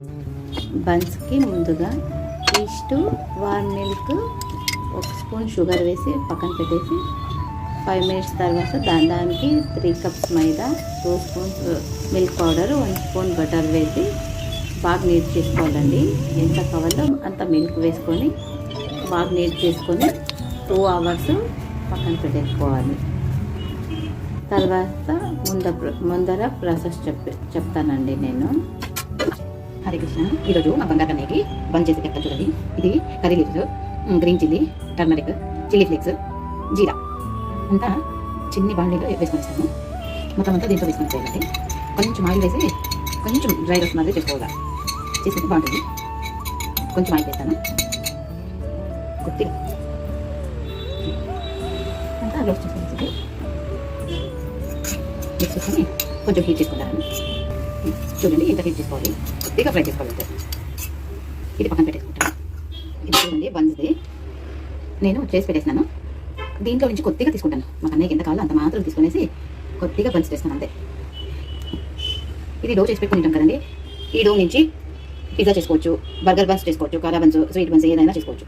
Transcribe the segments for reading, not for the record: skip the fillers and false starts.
బన్స్కి ముందుగా yeast warm milk 1 spoon sugar వేసి పక్కన పెట్టేసి 5 మినిట్స్ తర్వాత దానికి 3 cups maida, 2 spoons milk powder, 1 spoon butter వేసి బాగా నీట్ చేసుకోవాలండి. ఎంత కావాలో అంత మిల్క్ వేసుకొని బాగా నీట్ చేసుకొని 2 అవర్స్ పక్కన పెట్టేసుకోవాలి. తర్వాత ముందర ప్రాసెస్ చెప్తానండి నేను. హరే కృష్ణ. ఈరోజు మా బంగారు కన్నయ్యకి బంద్ చేసి చెప్తాను చూడండి. ఇది curry leaves, green chilli, turmeric, chilli flakes, jeera అంతా చిన్ని బాండీలో వేసుకొని ఇస్తాను. మొత్తం అంతా దీంట్లో వేసుకొని చేయాలండి. కొంచెం ఆయిల్ వేసి కొంచెం డ్రై రోస్ట్ మాదిరి చేసుకోవాలి. చేసేది బాగుంటుంది. కొంచెం ఆయిల్ వేస్తాను, కొద్దిగా అంతా రోస్ట్ చేసుకొని మిక్స్ చేసుకొని కొంచెం హీట్ చేసుకుంటాను. చూడండి ఇంత హీట్ చేసుకోవాలి, కొద్దిగా ఫ్రై చేసుకోవాలి. ఇది పక్కన పెట్టేసుకుంటాను. ఇది చూడండి బన్స్ది నేను చేసి పెట్టేసినాను. దీంట్లో నుంచి కొద్దిగా తీసుకుంటాను. మా అన్నయ్యకి ఎంత కావాలో అంత మాత్రం తీసుకునేసి కొద్దిగా బన్స్ చేస్తాను అంతే. ఇది డో చేసి పెట్టుకుంటాం కదండి. ఈ డో నుంచి పిజ్జా చేసుకోవచ్చు, బర్గర్ బన్స్ చేసుకోవచ్చు, కారా బన్స్, స్వీట్ బన్స్ ఏదైనా చేసుకోవచ్చు.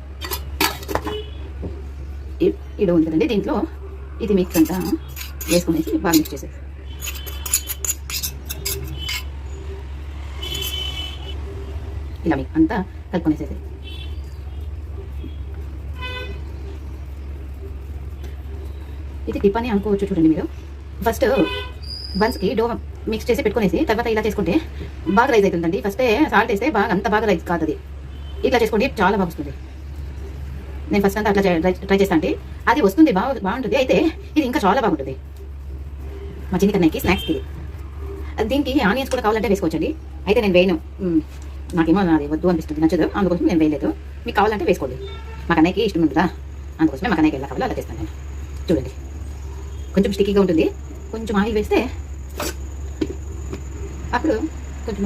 ఈ డో ఉంది కదండి, దీంట్లో ఇది మిక్స్ అంతా వేసుకునేసి బాగా మిక్స్ చేసేది. ఇలా మీకు అంతా కలుపుకొనేసేది. ఇది టిప్ అని అనుకోవచ్చు. చూడండి మీరు ఫస్ట్ బన్స్కి డో మిక్స్ చేసి పెట్టుకునేసి తర్వాత ఇలా చేసుకుంటే బాగా రైజ్ అవుతుందండి. ఫస్టే సాల్ట్ వేస్తే బాగా అంత బాగా రైజ్ కాదు. అది ఇట్లా చేసుకోండి, చాలా బాగా వస్తుంది. నేను ఫస్ట్ అంతా అట్లా ట్రై చేస్తాను అంటే అది వస్తుంది, బాగుంటుంది. అయితే ఇది ఇంకా చాలా బాగుంటుంది. మా చిన్ని కన్నయ్యకి స్నాక్స్కి దీనికి ఆనియన్స్ కూడా కావాలంటే వేసుకోవచ్చండి. అయితే నేను వేయను, నాకేమో అది వద్దు అనిపిస్తుంది, నచ్చదు, అందుకోసం నేను వేయలేదు. మీకు కావాలంటే వేసుకోండి. మా కన్నయ్యకి ఇష్టం ఉంటుందా, అందుకోసమే మా కన్నయ్యకి ఎలా కావాలో అలా చేస్తాను నేను. చూడండి కొంచెం స్టిక్కీగా ఉంటుంది. కొంచెం ఆయిల్ వేస్తే అప్పుడు కొంచెం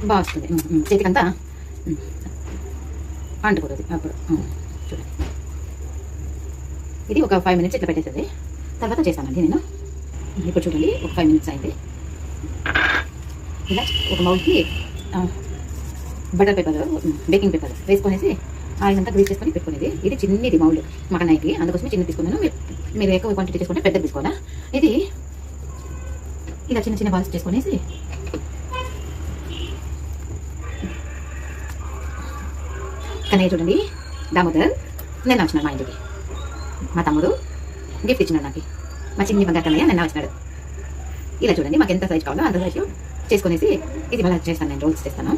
బాగా వస్తుంది. చేతికంతా అంటుకుంటుంది అప్పుడు. చూడండి ఇది ఒక 5 మినిట్స్ ఇట్లా పెట్టేస్తుంది. తర్వాత చేస్తానండి నేను. ఇప్పుడు చూడండి ఒక 5 మినిట్స్ అయింది. ఇలా ఒక మౌల్కి బటర్ పేపర్, బేకింగ్ పేపర్ వేసుకొనేసి ఆయిల్ అంతా గ్రీస్ చేసుకొని పెట్టుకునేది. ఇది చిన్నది మౌల్డ్ మా కన్నయ్యకి, అందుకోసమే చిన్నది తీసుకున్నాను. మీరు ఎక్కువ క్వాంటిటీ చేసుకుంటే పెద్దది తీసుకోవాలా. ఇది ఇలా చిన్న చిన్న బాల్స్ చేసుకునేసి కన్నయ్య చూడండి దామోదర్ నిన్న వచ్చినాడు మా ఇంటికి. మా తమ్ముడు గిఫ్ట్ ఇచ్చినాడు నాకు. మా చిన్ని బంగారు కన్నయ్య నిన్న వచ్చినాడు. ఇలా చూడండి మాకు ఎంత సైజ్ కావాలో అంత సైజు చేసుకునేసి ఇది మళ్ళీ చేస్తాను. నేను రోల్స్ చేస్తాను.